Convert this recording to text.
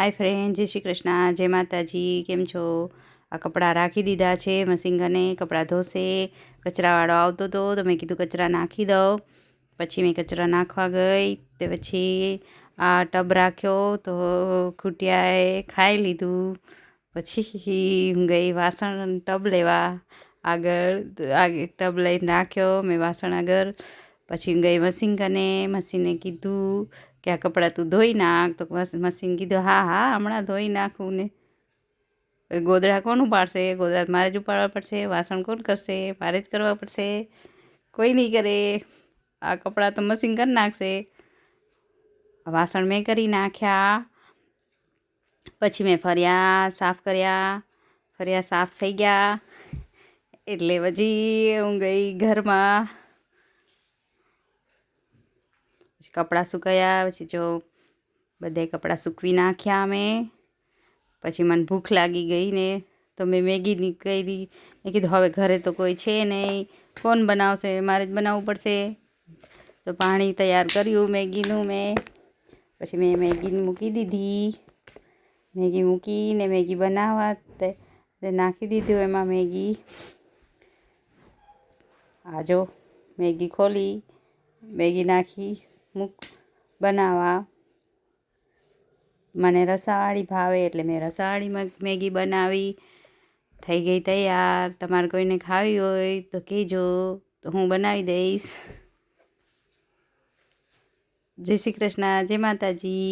હાય friend, જય શ્રી કૃષ્ણ, જય માતાજી. કેમ છો? આ કપડાં રાખી દીધા છે મશીનગને. કપડાં ધોશે. કચરાવાળો આવતો હતો તો મેં કીધું કચરા નાખી દઉં. પછી મેં કચરા નાખવા ગઈ તે પછી આ ટબ રાખ્યો તો ખૂટિયાએ ખાઈ લીધું. પછી હું ગઈ વાસણ ટબ લેવા. આગળ ટબ લઈને રાખ્યો મેં વાસણ આગળ. પછી હું ગઈ મશીનગને. મશીને કીધું કે આ કપડાં તું ધોઈ નાખ. તો મશીન કીધું હા હા હમણાં ધોઈ નાખું ને. ગોદડા કોણ ઉપાડશે? ગોદડા મારે જ ઉપાડવા પડશે. વાસણ કોણ કરશે? મારે જ કરવા પડશે. કોઈ નહીં કરે. આ કપડાં તો મશીન કરી નાખશે. વાસણ મેં કરી નાખ્યા. પછી મેં ફર્યા સાફ કર્યા. ફર્યા સાફ થઈ ગયા એટલે પછી હું ગઈ ઘરમાં. પછી કપડાં સુકાયા. પછી જો બધાય કપડાં સૂકવી નાખ્યા મેં. પછી મને ભૂખ લાગી ગઈ ને તો મેં મેગીની કરી. મેં કીધું હવે ઘરે તો કોઈ છે નહીં, કોણ બનાવશે? મારે જ બનાવવું પડશે. તો પાણી તૈયાર કર્યું મેગીનું મેં. પછી મેં મેગી મૂકી દીધી. મેગી મૂકીને મેગી બનાવવા નાખી દીધું એમાં મેગી. આ જો મેગી ખોલી, મેગી નાખી બનાવવા. મને રસાવાળી ભાવે એટલે મેં રસાવાળી મેગી બનાવી. થઈ ગઈ તૈયાર. તમારે કોઈને ખાવી હોય તો કહેજો, તો હું બનાવી દઈશ. જય શ્રી કૃષ્ણ, જય માતાજી.